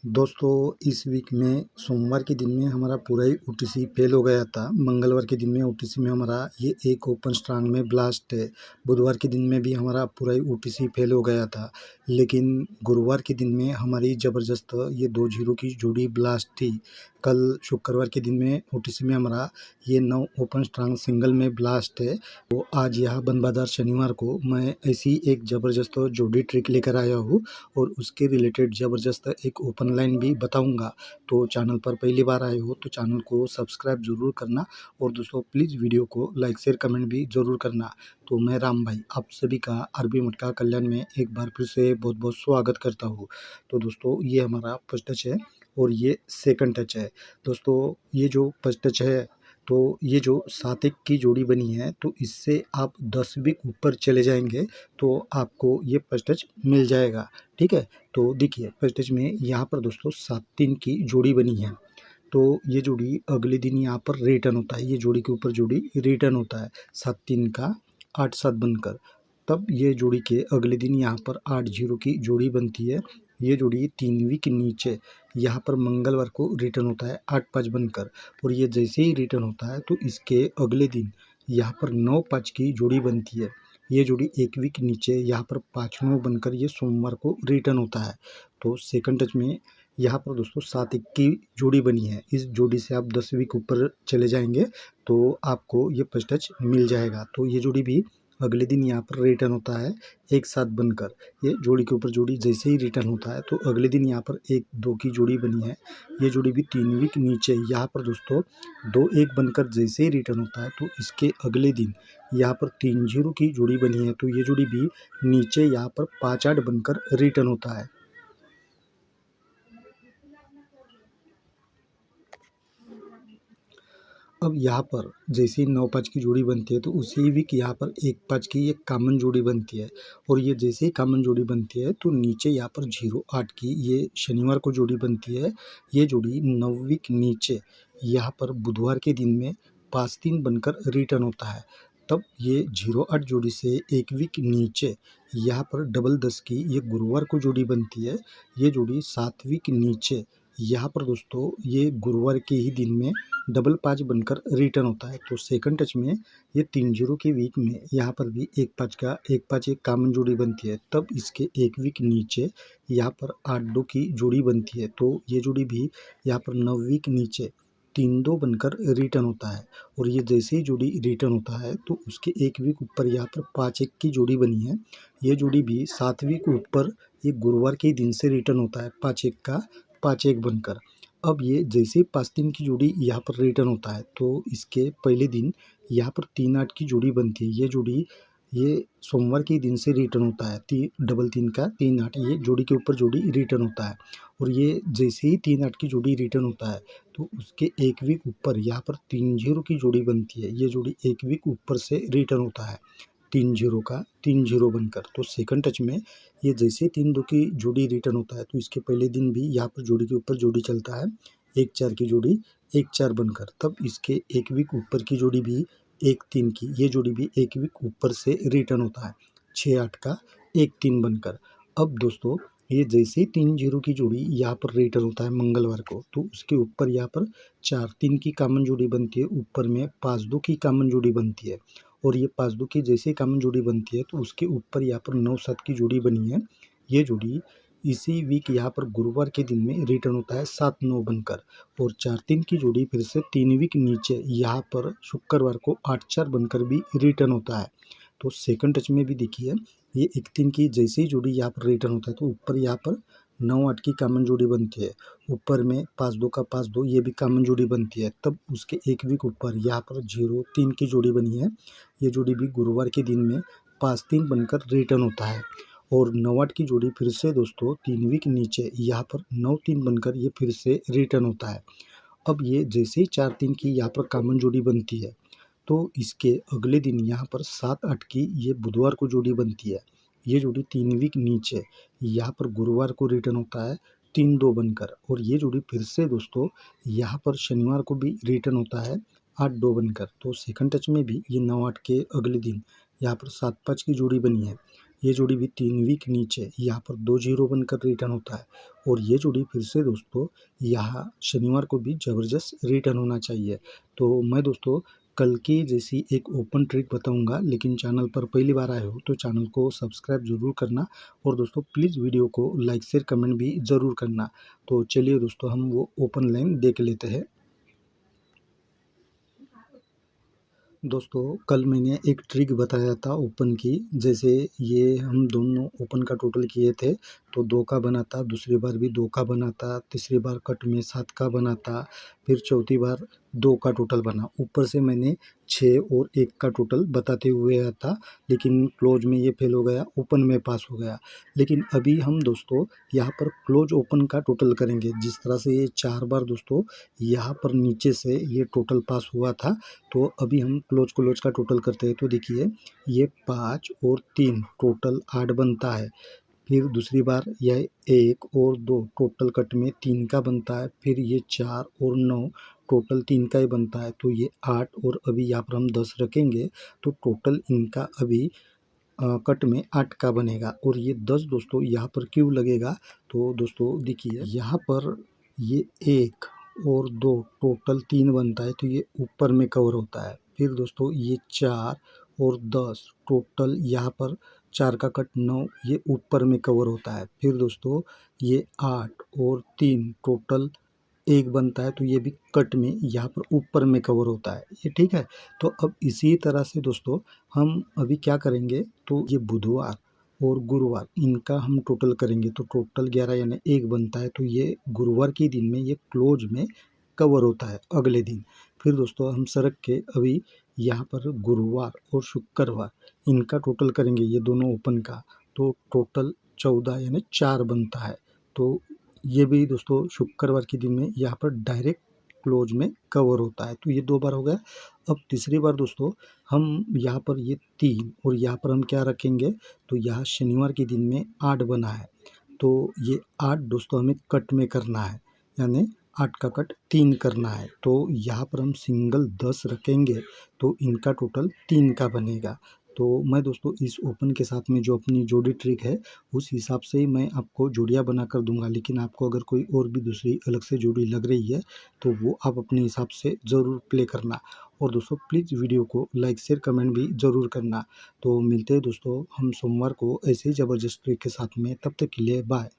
दोस्तों इस वीक में सोमवार के दिन में हमारा पूरा ही ओटीसी फेल हो गया था। मंगलवार के दिन में ओटीसी में हमारा ये एक ओपन स्ट्रांग में ब्लास्ट है। बुधवार के दिन में भी हमारा पूरा ही ओटीसी फेल हो गया था, लेकिन गुरुवार के दिन में हमारी ज़बरदस्त ये 2-0 की जोड़ी ब्लास्ट थी। कल शुक्रवार के दिन में ओटीसी में हमारा ये 9 ओपन स्ट्रांग सिंगल में ब्लास्ट है। तो आज यहाँ बंद बाज़ार शनिवार को मैं ऐसी एक ज़बरदस्त जोड़ी ट्रिक लेकर आया हूँ और उसके रिलेटेड ज़बरदस्त एक ओपन लाइन भी बताऊंगा। तो चैनल पर पहली बार आए हो तो चैनल को सब्सक्राइब ज़रूर करना और दोस्तों प्लीज़ वीडियो को लाइक शेयर कमेंट भी ज़रूर करना। तो मैं राम भाई आप सभी का आरबी मटका कल्याण में एक बार फिर से बहुत बहुत स्वागत करता हूँ। तो दोस्तों ये हमारा फर्स्ट टच है और ये सेकंड टच है। दोस्तों ये जो फर्स्ट टच है तो ये जो 7-1 की जोड़ी बनी है तो इससे आप 10 भी ऊपर चले जाएंगे तो आपको ये फर्स्ट टच मिल जाएगा। ठीक है, तो देखिए फर्स्ट टच में यहाँ पर दोस्तों 7-3 की जोड़ी बनी है। तो ये जोड़ी अगले दिन यहाँ पर रिटर्न होता है, ये जोड़ी के ऊपर जोड़ी रिटर्न होता है 7-3 का 8-7 बनकर। तब ये जोड़ी के अगले दिन यहाँ पर 8-0 की जोड़ी बनती है। ये जोड़ी 3वीं के नीचे यहाँ पर मंगलवार को रिटर्न होता है 8-5 बनकर, और ये जैसे ही रिटर्न होता है तो इसके अगले दिन यहाँ पर 9-5 की जोड़ी बनती है। ये जोड़ी 1 वीक नीचे यहाँ पर 5-9 बनकर ये सोमवार को रिटर्न होता है। तो सेकंड टच में यहाँ पर दोस्तों 7-1 की जोड़ी बनी है। इस जोड़ी से आप 10 वीक ऊपर चले जाएंगे तो आपको ये फर्स्ट टच मिल जाएगा। तो ये जोड़ी भी अगले दिन यहाँ पर रिटर्न होता है 1-7 बनकर। ये जोड़ी के ऊपर जोड़ी जैसे ही रिटर्न होता है तो अगले दिन यहाँ पर 1-2 की जोड़ी बनी है। ये जोड़ी भी 3 वीक नीचे यहाँ पर दोस्तों 2-1 बनकर जैसे ही रिटर्न होता है तो इसके अगले दिन यहाँ पर 3-0 की जोड़ी बनी है। तो ये जोड़ी भी नीचे यहाँ पर 5-8 बनकर रिटर्न होता है। अब यहाँ पर जैसे ही 9-5 की जोड़ी बनती है तो उसी वीक यहाँ पर 1-5 की एक कॉमन जोड़ी बनती है, और ये जैसे ही कॉमन जोड़ी बनती है तो नीचे यहाँ पर 0-8 की ये शनिवार को जोड़ी बनती है। ये जोड़ी 9 वीक नीचे यहाँ पर बुधवार के दिन में 5-3 बनकर रिटर्न होता है। तब ये 0-8 जोड़ी से 1 वीक नीचे यहाँ पर डबल 10 की ये गुरुवार को जोड़ी बनती है। ये जोड़ी 7 वीक नीचे यहाँ पर दोस्तों ये गुरुवार के ही दिन में डबल 5 बनकर रिटर्न होता है। तो सेकंड टच में ये 3-0 के वीक में यहाँ पर भी 1-5 का 1-5 एक कॉमन जोड़ी बनती है। तब इसके 1 वीक नीचे यहाँ पर 8-2 की जोड़ी बनती है। तो ये जोड़ी भी यहाँ पर 9 वीक नीचे 3-2 बनकर रिटर्न होता है, और ये जैसे ही जोड़ी रिटर्न होता है तो उसके 1 वीक ऊपर यहाँ पर 5-1 की जोड़ी बनी है। ये जोड़ी भी 7 वीक ऊपर ये गुरुवार के दिन से रिटर्न होता है 5-1 का 5-1 बनकर। अब ये जैसे ही 5-3 की जोड़ी यहाँ पर रिटर्न होता है तो इसके पहले दिन यहाँ पर 3-8 की जोड़ी बनती है। ये जोड़ी ये सोमवार के दिन से रिटर्न होता है डबल 3 का 3-8, ये जोड़ी के ऊपर जोड़ी रिटर्न होता है। और ये जैसे ही 3-8 की जोड़ी रिटर्न होता है तो उसके 1 वीक ऊपर यहाँ पर 3-0 की जोड़ी बनती है। ये जोड़ी 1 वीक ऊपर से रिटर्न होता है 3-0 का 3-0 बनकर। तो सेकंड टच में ये जैसे 3-2 की जोड़ी रिटर्न होता है तो इसके पहले दिन भी यहाँ पर जोड़ी के ऊपर जोड़ी चलता है 1-4 की जोड़ी 1-4 बनकर। तब इसके 1 वीक ऊपर की जोड़ी भी 1-3 की ये जोड़ी भी 1 वीक ऊपर से रिटर्न होता है 6-8 का 1-3 बनकर। अब दोस्तों ये जैसे ही 3-0 की जोड़ी यहाँ पर रिटर्न होता है मंगलवार को तो उसके ऊपर यहाँ पर 4-3 की कॉमन जोड़ी बनती है, ऊपर में 5-2 की कॉमन जोड़ी बनती है। और ये 5-2 की जैसे ही कॉमन जोड़ी बनती है तो उसके ऊपर यहाँ पर 9-7 की जोड़ी बनी है। ये जोड़ी इसी वीक यहाँ पर गुरुवार के दिन में रिटर्न होता है 7-9 बनकर, और 4-3 की जोड़ी फिर से 3 वीक नीचे यहाँ पर शुक्रवार को 8-4 बनकर भी रिटर्न होता है। तो सेकंड टच में भी देखिए ये 1-3 की जैसे ही जोड़ी यहाँ पर रिटर्न होता है तो ऊपर यहाँ पर 9-8 की कॉमन जोड़ी बनती है, ऊपर में 5-2 का 5-2 ये भी कॉमन जोड़ी बनती है। तब उसके 1 वीक ऊपर यहाँ पर 0-3 की जोड़ी बनी है। ये जोड़ी भी गुरुवार के दिन में 5-3 बनकर रिटर्न होता है, और 9-8 की जोड़ी फिर से दोस्तों 3 वीक नीचे यहाँ पर 9-3 बनकर ये फिर से रिटर्न होता है। अब ये जैसे ही 4-3 की यहाँ पर कॉमन जोड़ी बनती है तो इसके अगले दिन यहाँ पर 7-8 की ये बुधवार को जोड़ी बनती है। ये जोड़ी 3 वीक नीचे यहाँ पर गुरुवार को रिटर्न होता है 3-2 बनकर, और ये जोड़ी फिर से दोस्तों यहाँ पर शनिवार को भी रिटर्न होता है 8-2 बनकर। तो सेकंड टच में भी ये 9-8 के अगले दिन यहाँ पर 7-5 की जोड़ी बनी है। ये जोड़ी भी 3 वीक नीचे यहाँ पर 2 जीरो बनकर रिटर्न होता है और ये जोड़ी फिर से दोस्तों यहाँ शनिवार को भी ज़बरदस्त रिटर्न होना चाहिए। तो मैं दोस्तों कल की जैसी एक ओपन ट्रिक बताऊंगा, लेकिन चैनल पर पहली बार आए हो तो चैनल को सब्सक्राइब ज़रूर करना और दोस्तों प्लीज़ वीडियो को लाइक शेयर कमेंट भी ज़रूर करना। तो चलिए दोस्तों हम वो ओपन लाइन देख लेते हैं। दोस्तों कल मैंने एक ट्रिक बताया था ओपन की, जैसे ये हम दोनों ओपन का टोटल किए थे तो 2 का बना था, दूसरी बार भी 2 का बना था, तीसरी बार कट में 7 का बना था, फिर चौथी बार 2 का टोटल बना। ऊपर से मैंने 6 और 1 का टोटल बताते हुए आया था, लेकिन क्लोज में ये फेल हो गया, ओपन में पास हो गया। लेकिन अभी हम दोस्तों यहाँ पर क्लोज ओपन का टोटल करेंगे। जिस तरह से ये 4 बार दोस्तों यहाँ पर नीचे से ये टोटल पास हुआ था, तो अभी हम क्लोज का टोटल करते हैं। तो देखिए ये 5 और 3 टोटल 8 बनता है। फिर दूसरी बार यह 1 और 2 टोटल कट में 3 का बनता है। फिर ये 4 और 9 टोटल 3 का ही बनता है, तो ये 8 और अभी यहाँ पर हम 10 रखेंगे तो टोटल इनका अभी कट में 8 का बनेगा। और ये 10 दोस्तों यहाँ पर क्यों लगेगा, तो दोस्तों देखिए यहाँ पर ये 1 और 2 टोटल 3 बनता है, तो ये ऊपर में कवर होता है। फिर दोस्तों ये 4 और 10 टोटल यहाँ पर 4 का कट 9, ये ऊपर में कवर होता है। फिर दोस्तों ये 8 और 3 टोटल 1 बनता है, तो ये भी कट में यहाँ पर ऊपर में कवर होता है। ये ठीक है। तो अब इसी तरह से दोस्तों हम अभी क्या करेंगे, तो ये बुधवार और गुरुवार इनका हम टोटल करेंगे तो टोटल 11 यानी 1 बनता है, तो ये गुरुवार के दिन में ये क्लोज में कवर होता है अगले दिन। फिर दोस्तों हम सरक के अभी यहाँ पर गुरुवार और शुक्रवार इनका टोटल करेंगे, ये दोनों ओपन का, तो टोटल 14 यानी 4 बनता है। तो ये भी दोस्तों शुक्रवार के दिन में यहाँ पर डायरेक्ट क्लोज में कवर होता है, तो ये 2 बार हो गया। अब तीसरी बार दोस्तों हम यहाँ पर ये 3 और यहाँ पर हम क्या रखेंगे, तो यहाँ शनिवार के दिन में 8 बना है, तो ये 8 दोस्तों हमें कट में करना है, यानी 8 का कट 3 करना है। तो यहाँ पर हम सिंगल 10 रखेंगे तो इनका टोटल 3 का बनेगा। तो मैं दोस्तों इस ओपन के साथ में जो अपनी जोड़ी ट्रिक है उस हिसाब से ही मैं आपको जोड़ियाँ बना कर दूंगा, लेकिन आपको अगर कोई और भी दूसरी अलग से जोड़ी लग रही है तो वो आप अपने हिसाब से ज़रूर प्ले करना। और दोस्तों प्लीज़ वीडियो को लाइक शेयर कमेंट भी ज़रूर करना। तो मिलते हैं दोस्तों हम सोमवार को ऐसे ही ज़बरदस्त ट्रिक के साथ में, तब तक के लिए बाय।